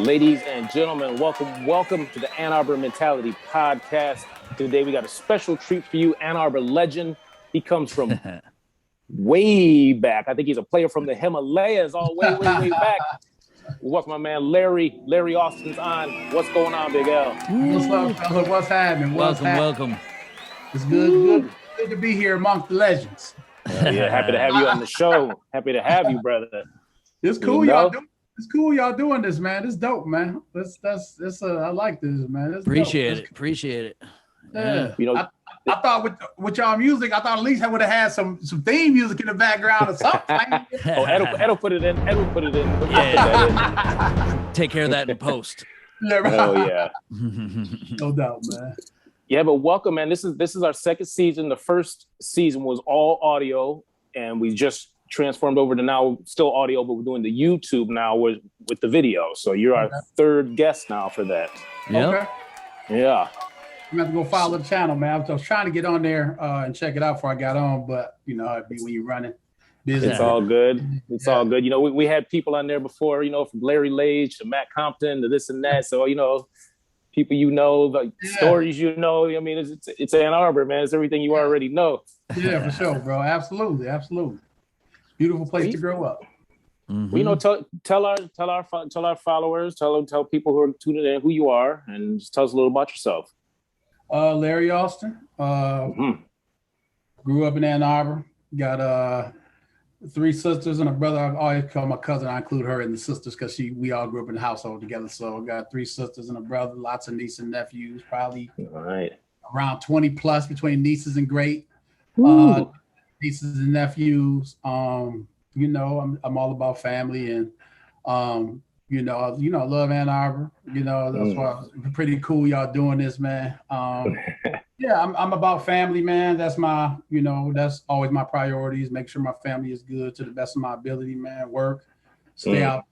Ladies and gentlemen, welcome to the Ann Arbor Mentality Podcast. Today we got a special treat for you, Ann Arbor legend. He comes from way back. I think he's a player from the Himalayas, all way back. Welcome my man Larry. Larry Austin's on. What's going on, Big L? What's up, fella? What's happening? Welcome. It's good to be here amongst the legends. Yeah, happy to have you on the show. Happy to have you, brother. It's cool, y'all doing. It's cool, y'all doing this, man. It's dope, man. I like this, man. Appreciate it. Yeah. You know, I thought with y'all music, I thought at least I would have had some theme music in the background or something. Ed will put it in. Yeah. Take care of that in post. Yeah, right. Oh yeah. No doubt, man. Yeah, but welcome, man. This is our second season. The first season was all audio, and we just transformed over to now still audio, but we're doing the YouTube now with the video. So you're our third guest now for that. Yep. Okay. Yeah. I'm gonna have to go follow the channel, man. I was trying to get on there and check it out before I got on, but you know, it'd be when you're running business. It's all good. It's all good. You know, we had people on there before, you know, from Larry Lage to Matt Compton to this and that. So, you know, people like stories, you know. I mean, it's Ann Arbor, man. It's everything you already know. Yeah, for sure, bro. Absolutely. Beautiful place to grow up. Mm-hmm. Well, you know, tell our followers, tell people who are tuning in who you are, and just tell us a little about yourself. Larry Austin. Grew up in Ann Arbor. Got 3 sisters and a brother. I always call my cousin. I include her in the sisters because we all grew up in the household together. So I got 3 sisters and a brother. Lots of nieces and nephews. Probably around 20 plus between nieces and great. Nieces and nephews. You know, I'm all about family, and you know, I love Ann Arbor. You know, that's why it's pretty cool y'all doing this, man. Yeah, I'm about family, man. That's that's always my priorities. Make sure my family is good to the best of my ability, man. Work, stay out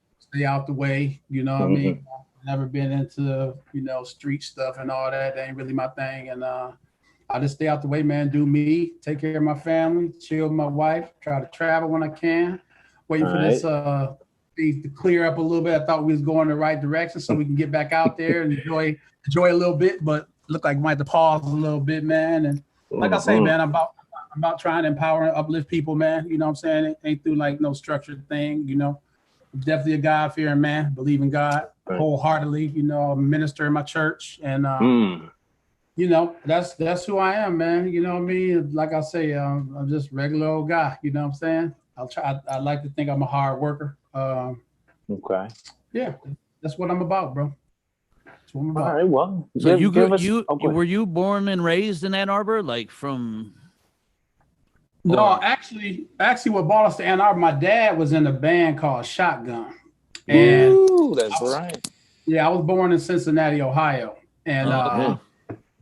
the way. You know what I mean? I've never been into street stuff and all that. That ain't really my thing, and I just stay out the way, man. Do me, take care of my family, chill with my wife, try to travel when I can. Waiting for this things to clear up a little bit. I thought we was going the right direction so we can get back out there and enjoy a little bit, but look like we might have to pause a little bit, man. And like I say, man, I'm about trying to empower and uplift people, man. You know what I'm saying? It ain't through like no structured thing, you know. I'm definitely a God-fearing man, believe in God wholeheartedly, you know, I'm a minister in my church, and you know, that's who I am, man. You know what I mean? Like I say, I'm just a regular old guy. You know what I'm saying? I like to think I'm a hard worker. Okay. Yeah, that's what I'm about, bro. That's what I'm about. All right. Well, so were you born and raised in Ann Arbor, like from? No, actually, what brought us to Ann Arbor, my dad was in a band called Shotgun. And that's right. Yeah, I was born in Cincinnati, Ohio, and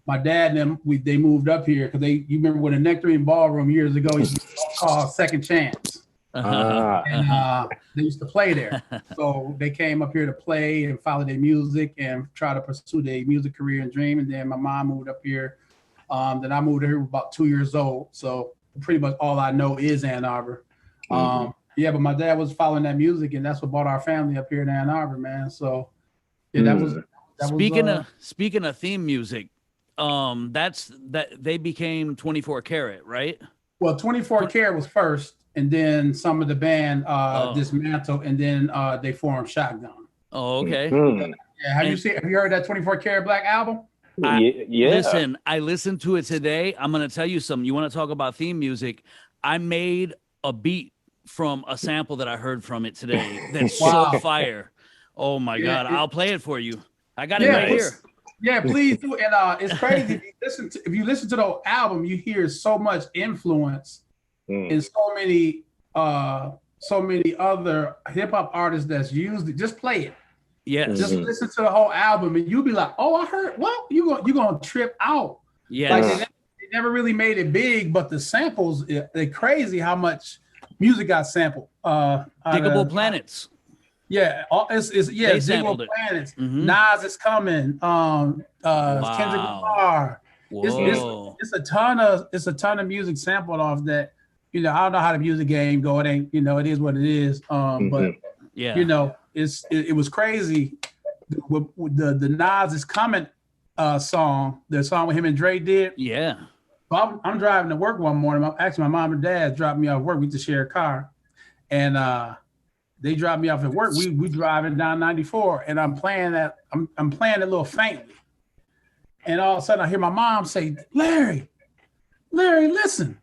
my dad and them, they moved up here because you remember when the Nectarine Ballroom years ago used to be called Second Chance. And they used to play there. So they came up here to play and follow their music and try to pursue their music career and dream. And then my mom moved up here. Then I moved here about 2 years old. So pretty much all I know is Ann Arbor. Yeah, but my dad was following that music, and that's what brought our family up here in Ann Arbor, man. So yeah, speaking of theme music, they became 24 Karat, right? Well, 24 Karat was first, and then some of the band dismantled, and then they formed Shotgun. Oh, okay. Yeah, have you heard that 24 Karat Black album? Listen, I listened to it today. I'm gonna tell you something. You want to talk about theme music? I made a beat from a sample that I heard from it today. That's so fire. Oh my God. I'll play it for you. I got it right here. Yeah, please do. And it's crazy. If you listen to the whole album, you hear so much influence in so many other hip hop artists that's used it. Just play it. Yes. Just listen to the whole album, and you'll be like, "Oh, I heard." Well, you're gonna trip out. Yeah. Like they never really made it big, but the samples, they're crazy how much music got sampled. Diggable Planets. Yeah, it's Diggable Planets. Nas is coming. Kendrick Lamar. It's a ton of music sampled off that. You know, I don't know how the music game go. It ain't, it is what it is. But you know, it was crazy with the Nas Is Coming song, the song with him and Dre did. Yeah. So I'm driving to work one morning. Actually, my mom and dad dropped me off work. We used to share a car, and they dropped me off at work. We driving down 94, and I'm playing that. I'm playing it a little faintly, and all of a sudden I hear my mom say, "Larry, listen."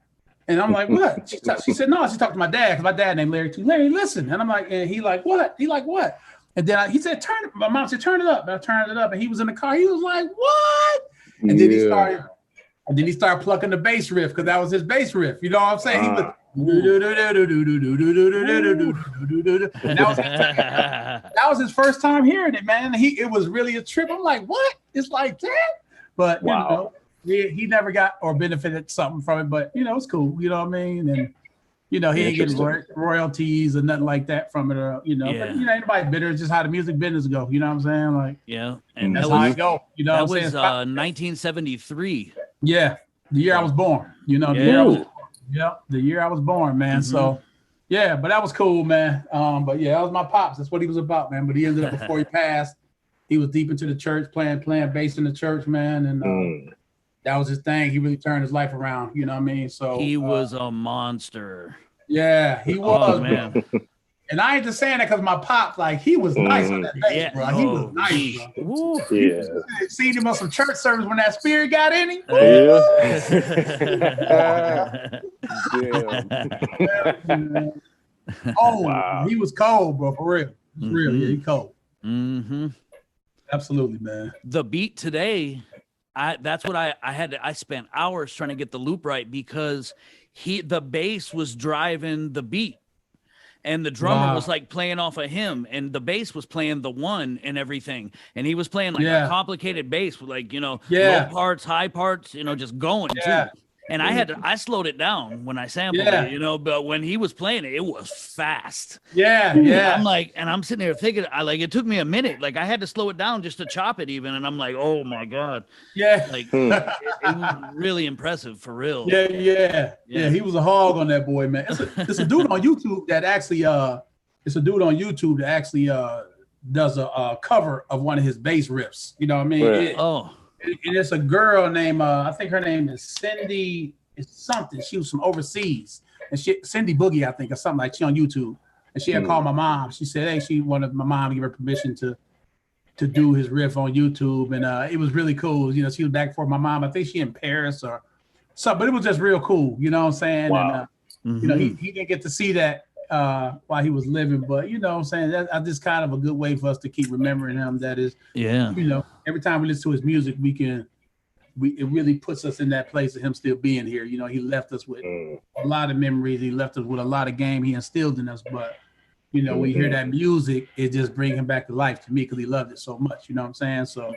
And I'm like, "What?" She said, "No." She talked to my dad because my dad named Larry too. Larry, listen. And I'm like, and he like, "What?" He like, "What?" And then he said, "Turn it." My mom said, "Turn it up." And I turned it up, and he was in the car. He was like, "What?" And then he started. And then he started plucking the bass riff because that was his bass riff. You know what I'm saying? He was that was his first time hearing it, man. It was really a trip. I'm like, what? It's like that? But you know, he never got or benefited something from it. But you know, it's cool. You know what I mean? And you know, he ain't getting royalties or nothing like that from it. Or you know, but you know, anybody bitter. It's just how the music business go. You know what I'm saying? Like, and that's how it go. You know, that was 1973. Yeah, the year I was born. You know, the year I was born, man. So, yeah, but that was cool, man. But yeah, that was my pops. That's what he was about, man. But he ended up before he passed. He was deep into the church, playing bass in the church, man, and that was his thing. He really turned his life around. You know what I mean? So he was a monster. Yeah, he was, man. And I ain't just saying that because my pop, like, he was nice on that bass, bro. He was nice, bro. Woo. Yeah. Seen him on some church service when that spirit got in him. Oh, wow. He was cold, bro, for real. For real, yeah, he cold. Absolutely, man. The beat today, that's what I spent hours trying to get the loop right because the bass was driving the beat. And the drummer was like playing off of him, and the bass was playing the one and everything. And he was playing like a complicated bass with like, you know, low parts, high parts, you know, just going too. And I slowed it down when I sampled it, you know, but when he was playing it, it was fast. I'm like, and I'm sitting there thinking, it took me a minute. Like I had to slow it down just to chop it even. And I'm like, oh my God. Like it was really impressive for real. Yeah. He was a hog on that boy, man. It's a dude on YouTube that actually, does a cover of one of his bass riffs. You know what I mean? And it's a girl named, I think her name is Cindy, it's something. She was from overseas. And Cindy Boogie, I think, or something like. She on YouTube. And she had called my mom. She said, hey, she wanted my mom to give her permission to do his riff on YouTube. And it was really cool. You know, she was back for my mom. I think she in Paris or something. But it was just real cool. You know what I'm saying? Wow. And, you know, he didn't get to see that while he was living. But, you know what I'm saying? That's just kind of a good way for us to keep remembering him. That is, you know, every time we listen to his music, it really puts us in that place of him still being here. You know, he left us with a lot of memories. He left us with a lot of game he instilled in us. But, you know, when you hear that music, it just brings him back to life to me because he loved it so much. You know what I'm saying? So,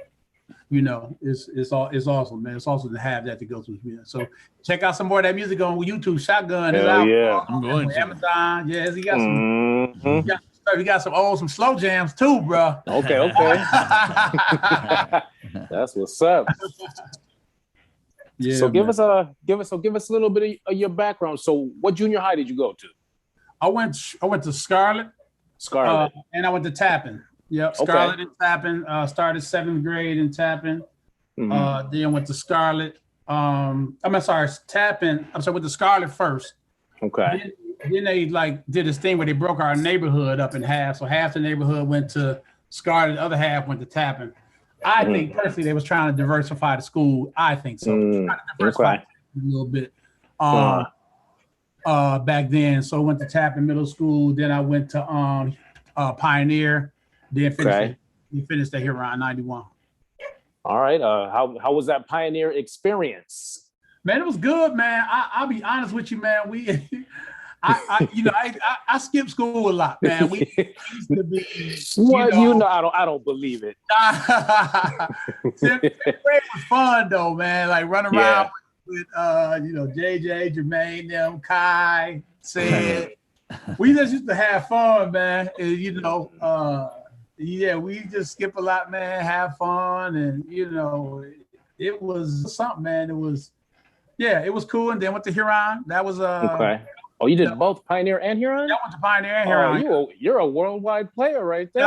you know, it's awesome, man. It's awesome to have that to go through. You know? So check out some more of that music on YouTube. Shotgun is out. I'm going to Amazon. Yes, he got some. He got some slow jams too, bro. Okay. That's what's up. Yeah. So give us a little bit of your background. So what junior high did you go to? I went to Scarlett. And I went to Tappan. Yep, Scarlett and Tappan. Started 7th grade in Tappan. Then went to Scarlett. Tappan. Went to Scarlett first. Okay. Then they did this thing where they broke our neighborhood up in half. So half the neighborhood went to Scarlett, the other half went to Tappan. I think personally they was trying to diversify the school. I think so. Trying to diversify a little bit. Back then. So I went to Tappan Middle School. Then I went to Pioneer. Then finished that here around 91. All right. How was that Pioneer experience? Man, it was good, man. I'll be honest with you, man. I skipped school a lot, man. We used to be. I don't believe it. 10th grade was fun though, man. Like running around with JJ, Jermaine, them, Kai, Sid. We just used to have fun, man. And, we just skip a lot, man. Have fun, and it was something, man. It was cool. And then went to Huron. That was Oh, you did both Pioneer and Huron? I went to Pioneer and Huron. Oh, you're a worldwide player right there.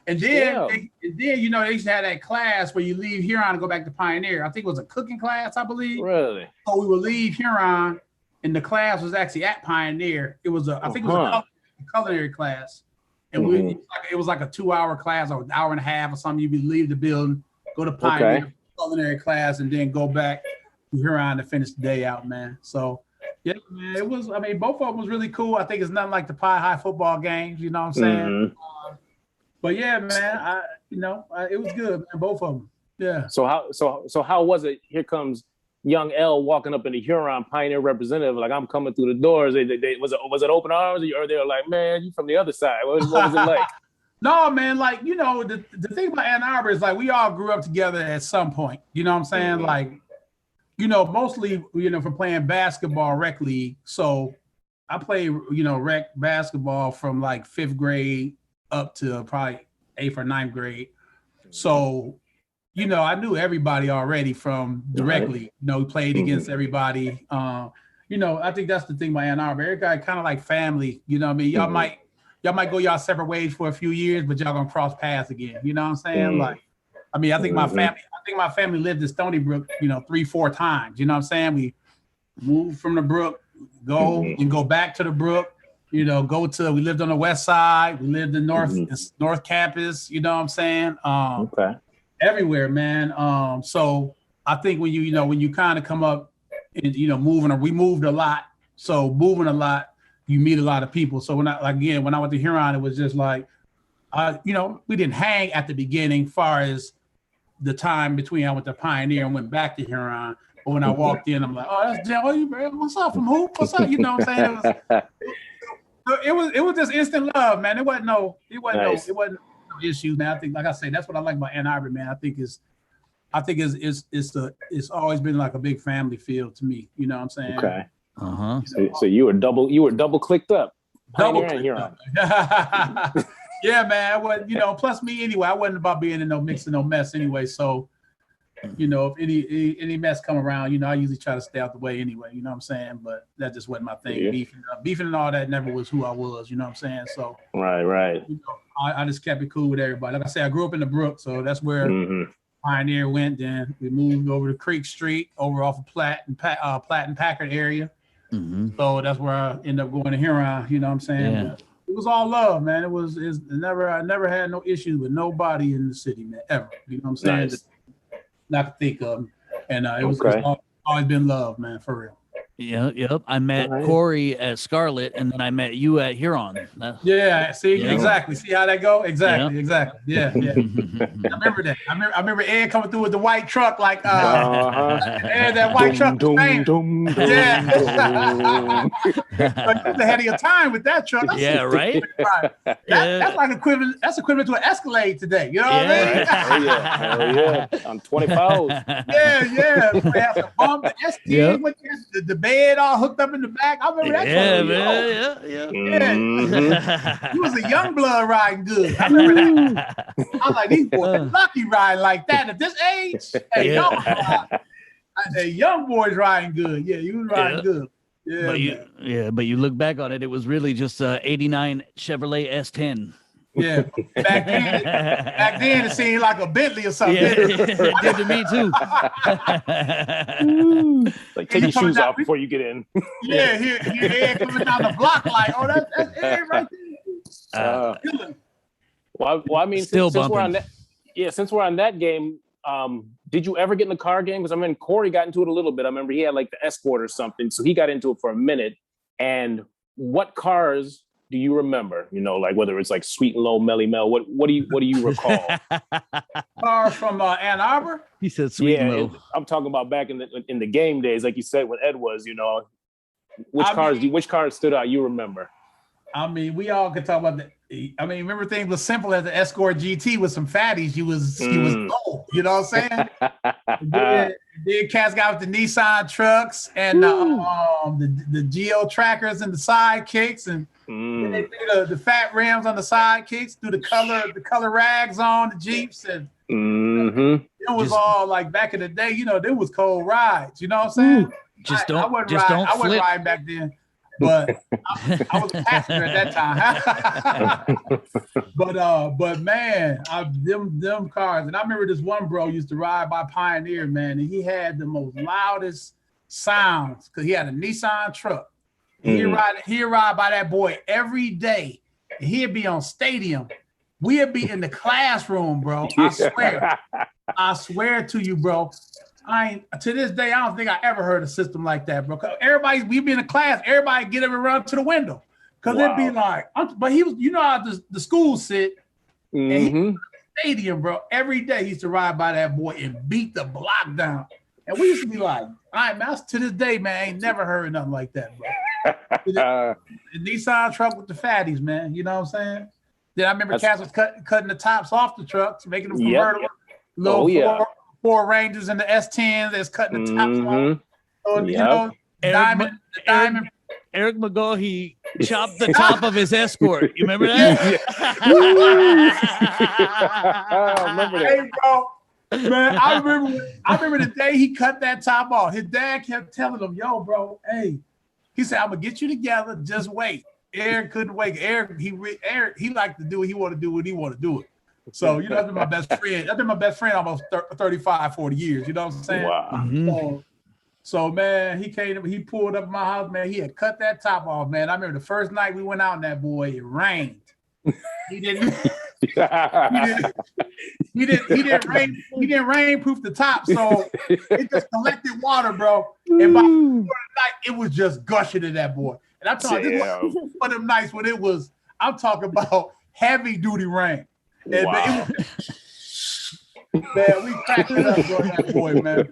and then you know, they used to have that class where you leave Huron and go back to Pioneer. I think it was a cooking class, I believe. Really? So we would leave Huron, and the class was actually at Pioneer. It was I think it was a culinary class, and it was like a 2-hour class or an hour and a half or something. You would leave the building, go to Pioneer culinary class, and then go back to Huron to finish the day out, man. So. Yeah, man, it was. I mean, both of them was really cool. I think it's nothing like the Pie High football games. You know what I'm saying? But yeah, man, it was good, man. Both of them. Yeah. So how was it? Here comes young L walking up in the Huron Pioneer representative. Like, I'm coming through the doors. Was it open arms, or they were like, man, you from the other side? What was it like? No, man. Like, you know, the thing about Ann Arbor is like we all grew up together at some point. You know what I'm saying? Like. You know, mostly, you know, from playing basketball, rec league. So I played, you know, rec basketball from like 5th grade up to probably 8th or 9th grade. So, you know, I knew everybody already from directly. You know, we played against everybody. You know, I think that's the thing about Ann Arbor. Everybody kind of like family. You know what I mean? Y'all might go y'all separate ways for a few years, but y'all gonna cross paths again. You know what I'm saying? Like, I mean, I think my family lived in Stony Brook, you know, 3-4 times. You know what I'm saying? We moved from the Brook, go back to the Brook, you know, we lived on the west side. We lived in North Campus, you know what I'm saying? Everywhere, man. So I think when you kind of come up and, you know, we moved a lot. So moving a lot, you meet a lot of people. So when I went to Huron, it was just like, you know, we didn't hang at the beginning far as the time between I went to Pioneer and went back to Huron. But when I walked in, I'm like, oh, that's Joey, man. What's up from who? What's up? You know what I'm saying? It was just instant love, man. It wasn't no issues, man. I think, like I say, that's what I like about Ann Arbor, man. I think it's always been like a big family feel to me. You know what I'm saying? Okay. So you were double clicked up. Double clicked up. Yeah, man. You know, plus me anyway. I wasn't about being in no mix and no mess anyway. So, you know, if any mess come around, you know, I usually try to stay out the way anyway. You know what I'm saying? But that just wasn't my thing. Yeah. Beefing and all that never was who I was. You know what I'm saying? So right. You know, I just kept it cool with everybody. Like I said, I grew up in the Brook, so that's where Pioneer went. Then we moved over to Creek Street, over off of Platt and Packard area. So that's where I ended up going to Huron. You know what I'm saying? Yeah. It was all love, man. I never had no issues with nobody in the city, man, ever. You know what I'm saying? Nice. Just not to think of. And it's always been love, man, for real. Yep. I met Corey at Scarlet, and then I met you at Huron. Exactly. See how that go? Exactly. Yeah. I remember that. I remember Ed coming through with the white truck, like Ed, that white truck. But you was ahead of your time with that truck. Right. That's like equivalent. That's equivalent to an Escalade today. You know what I mean? Hell yeah. I'm 25. Yeah. We have to bump the ST with the bed all hooked up in the back. I remember that. Yeah. He was a young blood riding good. I remember that. I was like, these boys lucky riding like that at this age. Hey, young boys riding good. Yeah, you was riding good. Yeah, but you look back on it, it was really just a 89 Chevrolet S10. Yeah, back then it seemed like a Bentley or something. Yeah, it did to me too. Like, take your shoes off before you get in. Yeah, here Ed coming down the block like, oh, that's Ed right there. Well, I mean, since we're on that game, did you ever get in the car game? Because I mean, Corey got into it a little bit. I remember he had like the Escort or something, so he got into it for a minute. And what cars do you remember? You know, like whether it's like Sweet and Low, Melly Mel. What do you recall? Cars from Ann Arbor. He said Sweet and Low. I'm talking about back in the game days, like you said when Ed was. You know, which cars stood out? You remember? I mean, we all could talk about that. I mean, remember things was simple as the Escort GT with some fatties. He was gold. You know what I'm saying? Then cats got with the Nissan trucks and the Geo trackers and the sidekicks, and they threw the fat rims on the sidekicks, threw the color rags on the Jeeps, and it was all like back in the day. You know, there was cold rides. You know what I'm saying? I wasn't riding back then. but I was a passenger at that time. but man, them cars, and I remember this one bro used to ride by Pioneer, man, and he had the most loudest sounds because he had a Nissan truck. He'd ride by that boy every day. And he'd be on Stadium. We'd be in the classroom, bro. I swear to you, bro. To this day, I don't think I ever heard a system like that, bro. We'd be in the class, everybody get up and run to the window. Cause it'd be like, but he was, you know how the school sit, and he was in the Stadium, bro. Every day he used to ride by that boy and beat the block down. And we used to be like, to this day, man, I ain't never heard nothing like that, bro. The Nissan truck with the fatties, man. You know what I'm saying? Then I remember cats was cutting the tops off the trucks, making them convertible. Four Rangers and the S10 that's cutting the tops off. So, you know, diamond. Eric McGaw, he chopped the top of his Escort. You remember that? I remember that. Hey, bro. Man, I remember the day he cut that top off. His dad kept telling him, yo, bro, hey. He said, I'm gonna get you together, just wait. Eric couldn't wait. Eric, he liked to do what he want to do when he want to do it. So, you know, that's been my best friend. That's been my best friend almost 35, 40 years. You know what I'm saying? Wow. Mm-hmm. So, man, he pulled up at my house, man. He had cut that top off, man. I remember the first night we went out in that boy, it rained. He didn't rainproof the top, so it just collected water, bro. And by the night, it was just gushing in that boy. And I'm talking this was one of them nights when I'm talking about heavy duty rain. And man, man, we cracked it up, bro, that boy, man.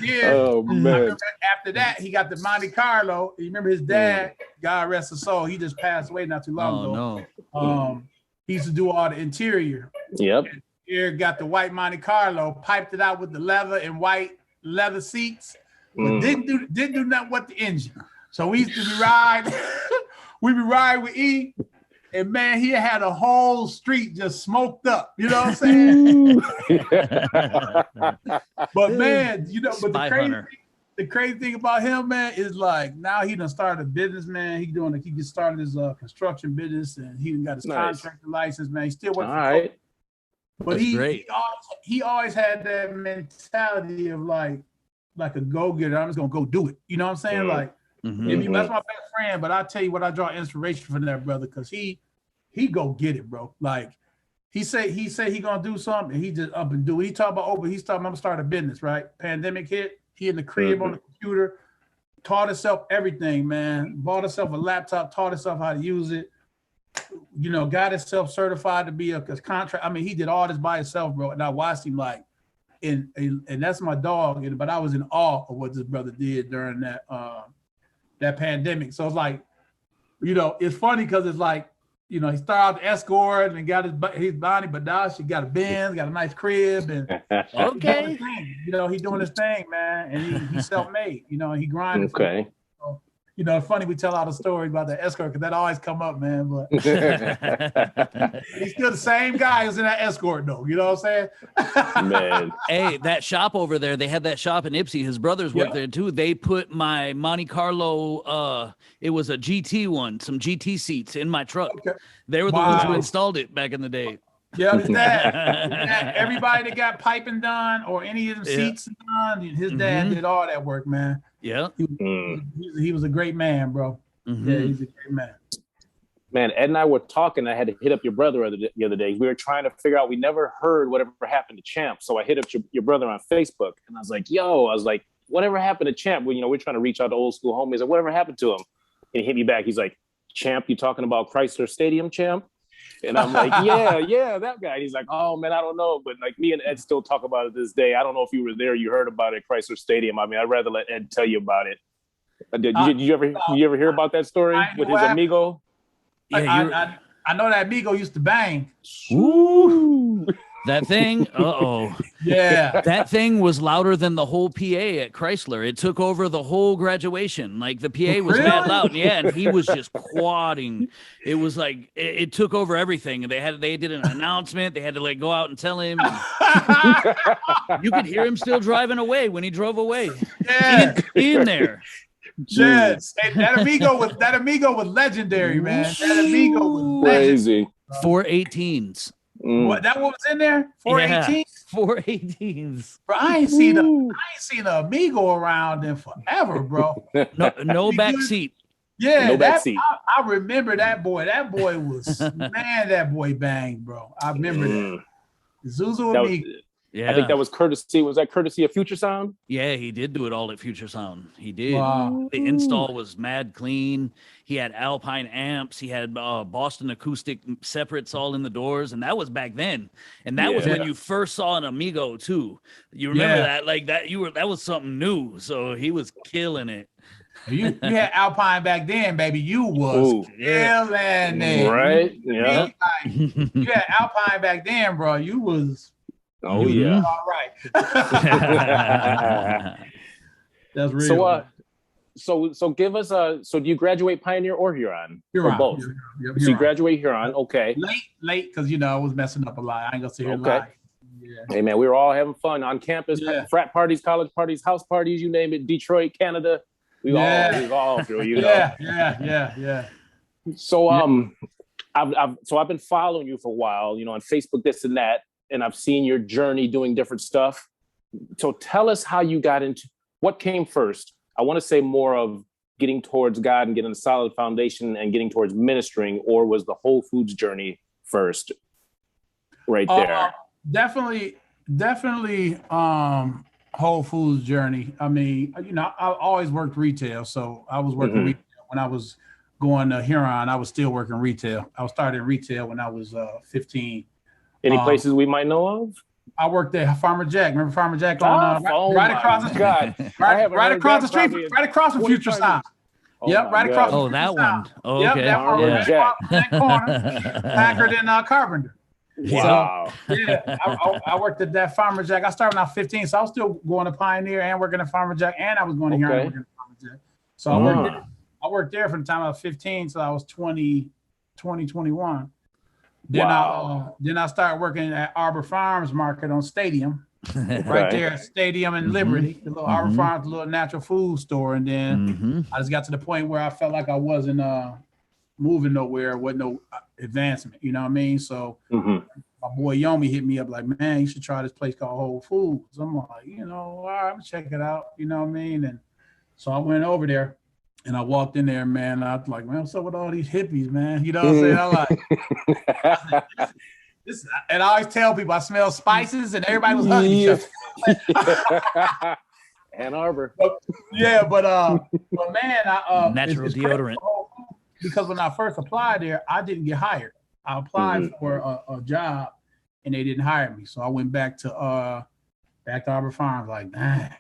Yeah. Oh, man. After that, he got the Monte Carlo. You remember his dad, God rest his soul, he just passed away not too long ago. No. He used to do all the interior. Yep. Here got the white Monte Carlo, piped it out with the leather and white leather seats, but didn't do nothing with the engine. So we used to be riding with E, and man, he had a whole street just smoked up. You know what I'm saying? But man, you know, but the crazy thing about him, man, is like now he done started a business, man. He just started his construction business, and he got his contractor license, man. He still works. All right. But he always had that mentality of like a go-getter. I'm just gonna go do it. You know what I'm saying? Like, that's my best friend. But I tell you what, I draw inspiration from that brother because he go get it, bro. Like he say he gonna do something, and he just up and do it. He talk about he's talking. I'm gonna start a business, right? Pandemic hit. He in the crib on the computer, taught himself everything, man. Bought himself a laptop, taught himself how to use it. You know, got himself certified to be a contract. I mean, he did all this by himself, bro. And I watched him like, and that's my dog. But I was in awe of what this brother did during that pandemic. So it's like, you know, it's funny because it's like, you know, he started out the Escort and got his body, but now she got a Benz, got a nice crib, and okay, you know, he's doing his thing, man, and he's self-made. You know, he grinded. Okay. So, you know, it's funny we tell all the story about the Escort because that always come up, man. But he's still the same guy who's in that Escort, though. You know what I'm saying? Man, hey, that shop over there, they had that shop in Ypsi. His brothers worked there too. They put my Monte Carlo, it was a GT one, some GT seats in my truck. Okay. They were the ones who installed it back in the day. Yeah, his dad. Everybody that got piping done or any of them seats done, his dad did all that work, man. Yeah. He was a great man, bro. Yeah, he's a great man. Man, Ed and I were talking. I had to hit up your brother the other day. We were trying to figure out, we never heard whatever happened to Champ. So I hit up your brother on Facebook, and I was like, whatever happened to Champ? Well, you know, we're trying to reach out to old school homies. Like, whatever happened to him? And he hit me back. He's like, Champ, you talking about Chrysler Stadium, Champ? And I'm like, yeah, that guy. And he's like, oh, man, I don't know. But like me and Ed still talk about it this day. I don't know if you were there, you heard about it, Chrysler Stadium. I mean, I'd rather let Ed tell you about it. Did you ever hear about that story with his amigo? Yeah, I know that amigo used to bang. Ooh. That thing, yeah. That thing was louder than the whole PA at Chrysler. It took over the whole graduation. Like the PA was mad loud. Yeah, and he was just quadding. It was like it took over everything. And they did an announcement. They had to like go out and tell him. And you could hear him still driving away when he drove away. Yeah, in there. Yes, that amigo was legendary, man. That amigo was crazy. 418s. What, that what was in there? 418? 418s. Bro, I ain't seen an amigo around in forever, bro. No back seat. Yeah, no back seat. I remember that boy. That boy was man. That boy banged, bro. I remember that. Zuzu amigo. Yeah, I think that was courtesy. Was that courtesy of Future Sound? Yeah, he did do it all at Future Sound. He did. Wow. The install was mad clean. He had Alpine amps. He had Boston acoustic separates all in the doors, and that was back then. And that was when you first saw an Amigo too. You remember that? Like that, that was something new. So he was killing it. You had Alpine back then, baby. You was killing it. Right? Yeah. You had Alpine back then, bro. You was. Oh yeah. All right. That's real. So give us so do you graduate Pioneer or Huron? Huron. Or both? Huron. So you graduate Huron, okay. Late, because I was messing up a lot. I ain't gonna sit here and lie. Yeah. Hey man, we were all having fun on campus, frat parties, college parties, house parties, you name it, Detroit, Canada. We all through, you know. Yeah. So I've been following you for a while, you know, on Facebook, this and that, and I've seen your journey doing different stuff. So tell us how you got into what came first. I want to say more of getting towards God and getting a solid foundation and getting towards ministering, or was the Whole Foods journey first? Right there. Definitely Whole Foods journey. I mean, you know, I always worked retail, so I was working retail when I was going to Huron. I was still working retail. I started retail when I was 15. Any places we might know of? I worked at Farmer Jack. Remember Farmer Jack on right across the street? Right across the street, right across from Future Sound. Right across. Oh, that one. Oh, okay. That Farmer Jack. That corner, Packard and Carpenter. Wow. So, I worked at that Farmer Jack. I started when I was 15, so I was still going to Pioneer and working at Farmer Jack, and I was going to Huron working at Farmer Jack. So I worked there from the time I was 15 till I was 21. Then I started working at Arbor Farms Market on Stadium, right there at Stadium and Liberty, the little Arbor Farms, the little natural food store. And then I just got to the point where I felt like I wasn't moving nowhere, wasn't no advancement. You know what I mean? So my boy Yomi hit me up like, man, you should try this place called Whole Foods. I'm like, you know, all right, I'm gonna check it out. You know what I mean? And so I went over there. And I walked in there, man. I was like, man, what's up with all these hippies, man? You know what I'm saying? I'm like, this, and I always tell people I smell spices, and everybody was hugging each other. Ann Arbor. But man, I natural deodorant. Because when I first applied there, I didn't get hired. I applied for a job, and they didn't hire me. So I went back to Arbor Farms, like, man.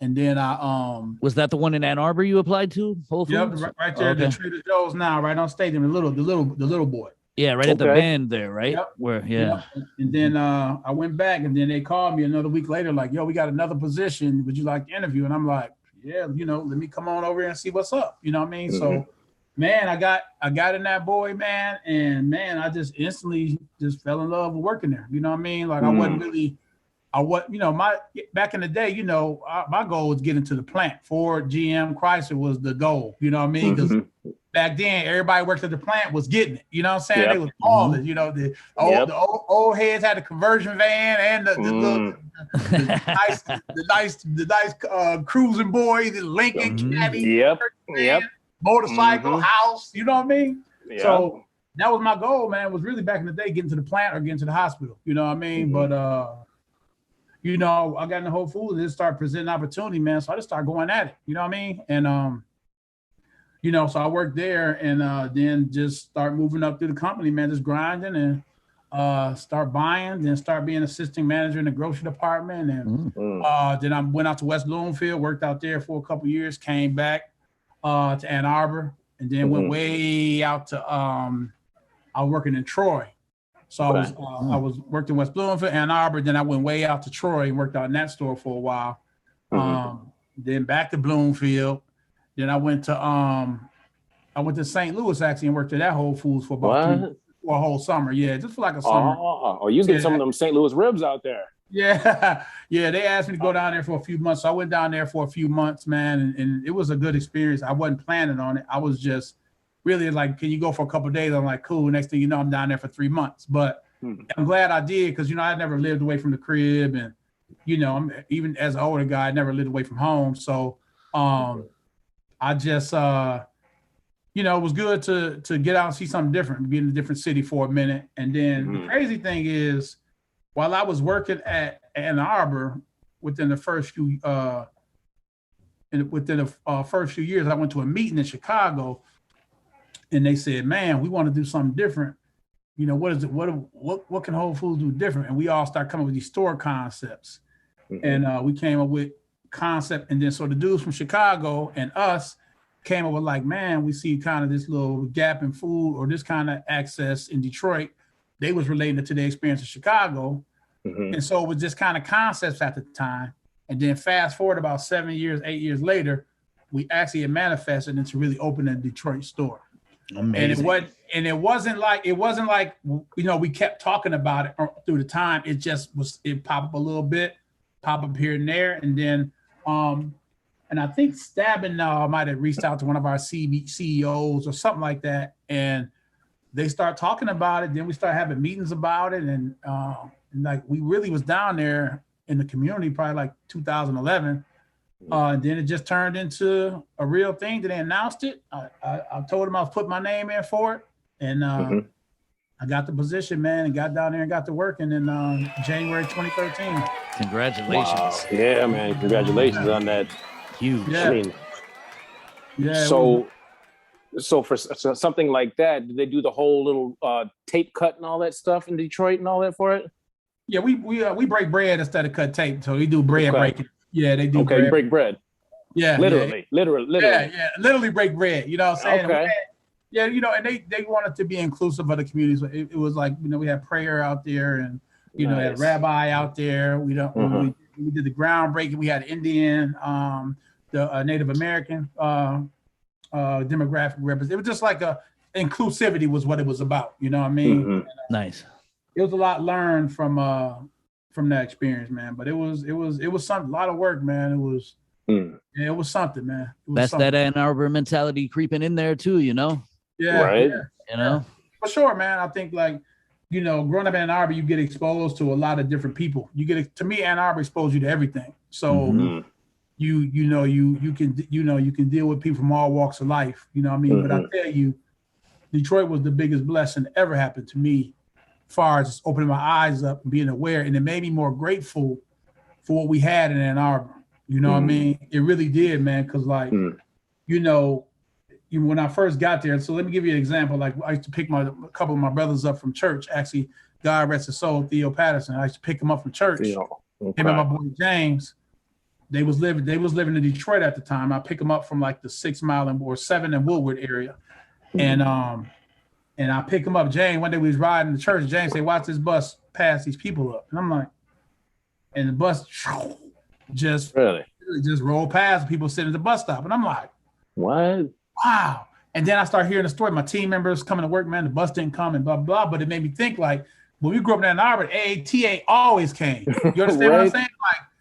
And then I was that the one in Ann Arbor you applied to? Whole Foods? Yep, right there, the Trader Joe's now, right on Stadium, the little boy. Yeah, right at the bend there, right? Yep. Where And then I went back, and then they called me another week later, like, yo, we got another position. Would you like to interview? And I'm like, yeah, you know, let me come on over here and see what's up. You know what I mean? So man, I got in that boy, man, and man, I just instantly just fell in love with working there. You know what I mean? Like back in the day, you know, my goal was getting to the plant. Ford, GM, Chrysler was the goal. You know what I mean? Because back then, everybody worked at the plant was getting it. You know what I'm saying? They was all it. You know, the old heads had the conversion van and the nice cruising boy, the Lincoln Caddy, motorcycle house. You know what I mean? Yeah. So that was my goal, man. Was really back in the day getting to the plant or getting to the hospital. You know what I mean? But you know, I got in the Whole Foods and it started presenting opportunity, man. So I just started going at it. You know what I mean? And you know, so I worked there and then just start moving up through the company, man, just grinding and start buying, then start being assistant manager in the grocery department. And then I went out to West Bloomfield, worked out there for a couple of years, came back to Ann Arbor, and then went way out to I was working in Troy. So I was worked in West Bloomfield, Ann Arbor. Then I went way out to Troy and worked out in that store for a while. Then back to Bloomfield. Then I went to St. Louis actually and worked at that Whole Foods for about for a whole summer. Yeah, just for like a summer. Oh, you was getting some of them St. Louis ribs out there. Yeah, yeah. They asked me to go down there for a few months. So I went down there for a few months, man, and it was a good experience. I wasn't planning on it. I was just really like, can you go for a couple of days? I'm like, cool. Next thing you know, I'm down there for 3 months. But I'm glad I did because I never lived away from the crib, and I'm even as an older guy, I never lived away from home. So I just it was good to get out and see something different, be in a different city for a minute. And then the crazy thing is, while I was working at Ann Arbor, within the first few years, I went to a meeting in Chicago, and they said, "Man, we want to do something different. What is it? What can Whole Foods do different?" And we all start coming with these store concepts, and we came up with concept. And then so the dudes from Chicago and us came up with like, man, we see kind of this little gap in food or this kind of access in Detroit. They was relating it to their experience in Chicago. And so it was just kind of concepts at the time. And then fast forward about 8 years later, we actually had manifested into really opening a Detroit store. Amazing. And it wasn't like we kept talking about it through the time. It just it popped up a little bit, pop up here and there. And then and I think Stabbin might have reached out to one of our CEOs or something like that. And they start talking about it. Then we start having meetings about it. And like we really was down there in the community probably like 2011. Then it just turned into a real thing. Then they announced it. I told them I was putting my name in for it. And I got the position, man, and got down there and got to working in January 2013. Congratulations. Wow. Yeah, man. Congratulations on that. Huge. Yeah. I mean, yeah. So for something like that, did they do the whole little tape cut and all that stuff in Detroit and all that for it? Yeah, we break bread instead of cut tape. So we do bread breaking. Yeah, they do. Okay, bread. Break bread. Yeah, literally. Yeah, literally break bread. You know what I'm saying? Okay. And they wanted to be inclusive of the communities. It was like we had prayer out there, and had a rabbi out there. We did the groundbreaking. We had Indian, the Native American demographic representative. It was just like inclusivity was what it was about. You know what I mean? Nice. It was a lot learned from that experience, man. But it was something, a lot of work, man. It was it was something, man. That's something. That Ann Arbor mentality creeping in there too, Yeah, right. Yeah. For sure, man. I think like, growing up in Ann Arbor, you get exposed to a lot of different people. To me, Ann Arbor exposed you to everything. So you can deal with people from all walks of life. You know what I mean? But I tell you, Detroit was the biggest blessing that ever happened to me, as far as just opening my eyes up and being aware. And it made me more grateful for what we had in Ann Arbor. You know what I mean? It really did, man. Because like, when I first got there, so let me give you an example. Like I used to pick a couple of my brothers up from church. Actually, God rest his soul, Theo Patterson. I used to pick him up from church. Him and my boy James. They was living in Detroit at the time. I pick them up from like the 6 Mile or 7 and Woodward area, and I pick him up. James, one day we was riding to church. James said, "Watch this bus pass these people up," and I'm like, and the bus just rolled past people sitting at the bus stop, and I'm like, what? Wow. And then I start hearing the story. My team members coming to work, man, the bus didn't come and blah, blah, but it made me think like, when we grew up in Ann Arbor, AATA always came. You understand what I'm saying?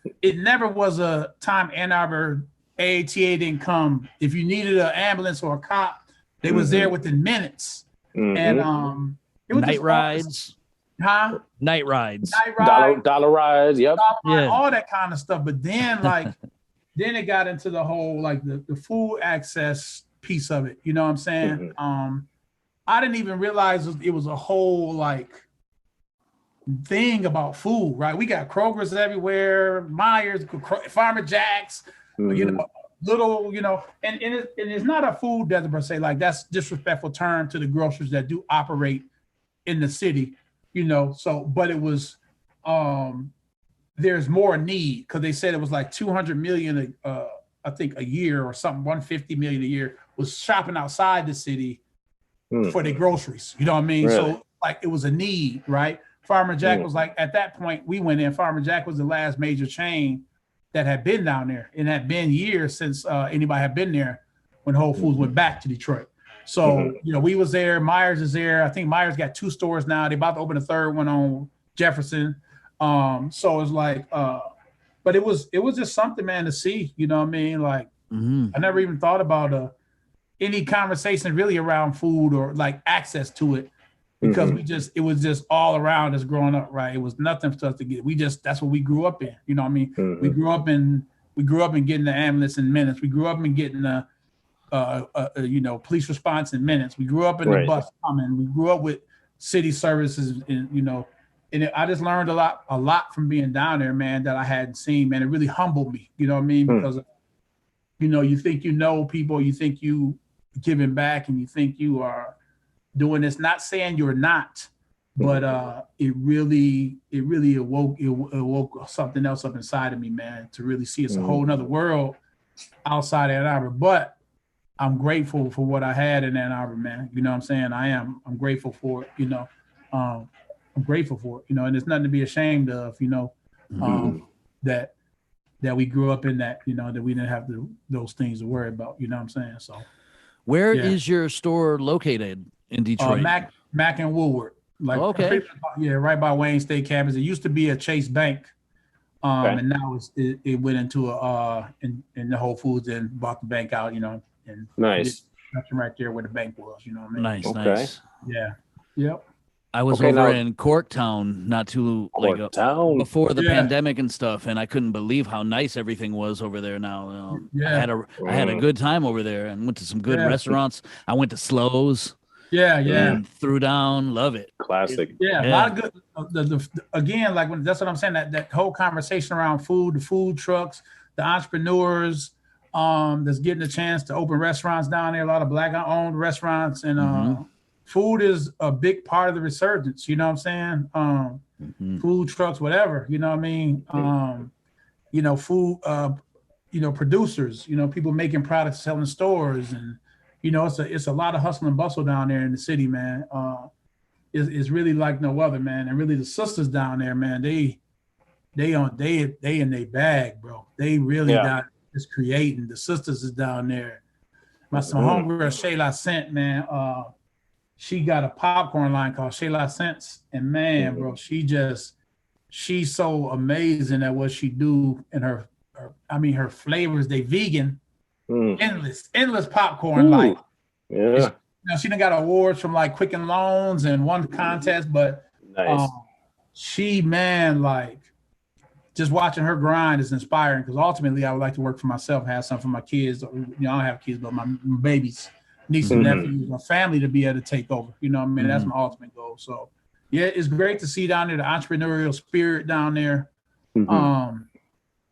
Like, it never was a time Ann Arbor AATA didn't come. If you needed an ambulance or a cop, they was there within minutes. And it was night rides. Huh? Night rides. Dollar rides, yep. All that kind of stuff. But then like, then it got into the whole, like the food access piece of it. You know what I'm saying? I didn't even realize it was a whole like thing about food, right? We got Kroger's everywhere, Myers, Farmer Jack's, little, and it's not a food desert per se. Like that's disrespectful term to the grocers that do operate in the city, So, but it was, there's more need because they said it was like 200 million, I think a year or something, 150 million a year was shopping outside the city for their groceries. You know what I mean? Really? So like it was a need, right? Farmer Jack was like, at that point we went in, Farmer Jack was the last major chain that had been down there. And had been years since anybody had been there when Whole Foods went back to Detroit. So, we was there, Myers is there. I think Myers got 2 stores now. They about to open a third one on Jefferson. So it's like, but it was just something, man, to see, you know what I mean? Like, I never even thought about any conversation really around food or like access to it, because it was just all around us growing up, right? It was nothing for us to get. That's what we grew up in, you know what I mean? We grew up in getting the ambulance in minutes. We grew up in getting police response in minutes. We grew up in the bus coming. We grew up with city services, and I just learned a lot from being down there, man, that I hadn't seen, man. It really humbled me, you know what I mean? Because, you think people, you think you giving back, and you think you are doing this, not saying you're not, but it really awoke something else up inside of me, man, to really see it's a whole nother world outside Ann Arbor. But I'm grateful for what I had in Ann Arbor, man. You know what I'm saying? I'm grateful for it, I'm grateful for it, and there's nothing to be ashamed of, that we grew up in that, that we didn't have those things to worry about, you know what I'm saying? So where is your store located in Detroit? Mac and Woolworth. Like, right by Wayne State campus. It used to be a Chase Bank. And now it went into in the Whole Foods and bought the bank out, and nice. Right there where the bank was, you know what I mean? Nice. Yeah. Yep. I was over in Corktown not too before the pandemic and stuff, and I couldn't believe how nice everything was over there now. I had a good time over there and went to some good restaurants. I went to Slows. And threw down, love it. Classic. A lot of good. Again, like that's what I'm saying. That whole conversation around food, the food trucks, the entrepreneurs, that's getting a chance to open restaurants down there. A lot of Black-owned restaurants, and food is a big part of the resurgence. You know what I'm saying? Food trucks, whatever. You know what I mean? Food. Producers. People making products, selling stores, and it's a lot of hustle and bustle down there in the city, man. It's really like no other, man. And really, the sisters down there, man, they in their bag, bro. They really got this creating. The sisters is down there. My homegirl Shayla Scent, man. She got a popcorn line called Shayla Scents, and man, bro, she's so amazing at what she do, and her flavors. They vegan. Endless popcorn. Like, she done got awards from like Quicken Loans and won contest, but she, man, like, just watching her grind is inspiring, because ultimately I would like to work for myself, have something for my kids. I don't have kids, but my babies, nieces and nephews, my family, to be able to take over. You know what I mean? That's my ultimate goal. So it's great to see down there the entrepreneurial spirit down there.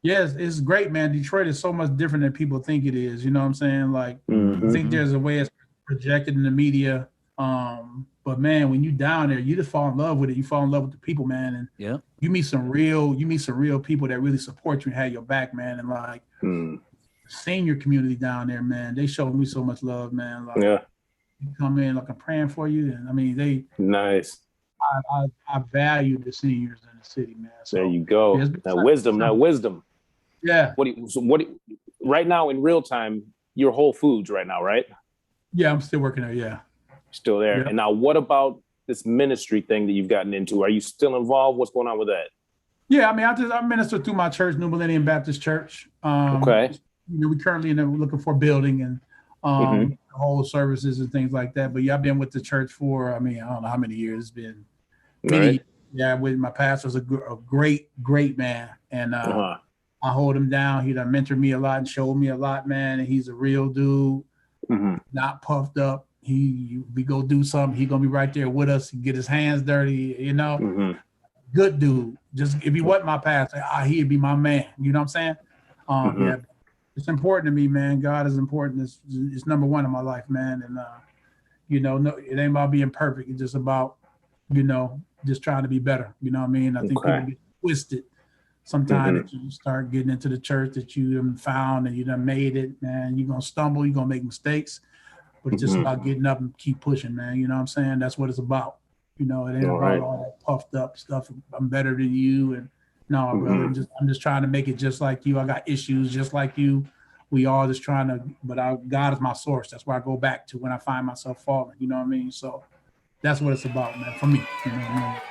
Yes, it's great, man. Detroit is so much different than people think it is. You know what I'm saying? Like, I think there's a way it's projected in the media. But man, when you down there, you just fall in love with it. You fall in love with the people, man. And you meet some real people that really support you and have your back, man. And like senior community down there, man, they show me so much love, man. Like, you come in, like, I'm praying for you. And I mean, I value the seniors in the city, man. So, there you go. That wisdom. Yeah. Right now in real time, you're Whole Foods right now, right? Yeah, I'm still working there. Yeah. Still there. Yeah. And now what about this ministry thing that you've gotten into? Are you still involved? What's going on with that? Yeah, I mean, I minister through my church, New Millennium Baptist Church. We currently looking for a building and whole services and things like that. But I've been with the church for, I don't know how many years. It's been many. With my pastor's a great man. And I hold him down. He done mentored me a lot and showed me a lot, man. And he's a real dude, not puffed up. We go do something, he gonna be right there with us and get his hands dirty, Good dude. Just if he wasn't my pastor, he'd be my man. You know what I'm saying? It's important to me, man. God is important. It's number one in my life, man. And no, it ain't about being perfect. It's just about, just trying to be better. You know what I mean? I think people get twisted sometimes that you start getting into the church that you done found and you done made it, man. You're gonna stumble, you're gonna make mistakes. But it's just about getting up and keep pushing, man. You know what I'm saying? That's what it's about. It ain't about all that puffed up stuff. I'm better than you. And no, brother, I'm just trying to make it just like you. I got issues just like you. We all just trying to, but God is my source. That's where I go back to when I find myself falling. You know what I mean? So that's what it's about, man, for me. You know what I mean?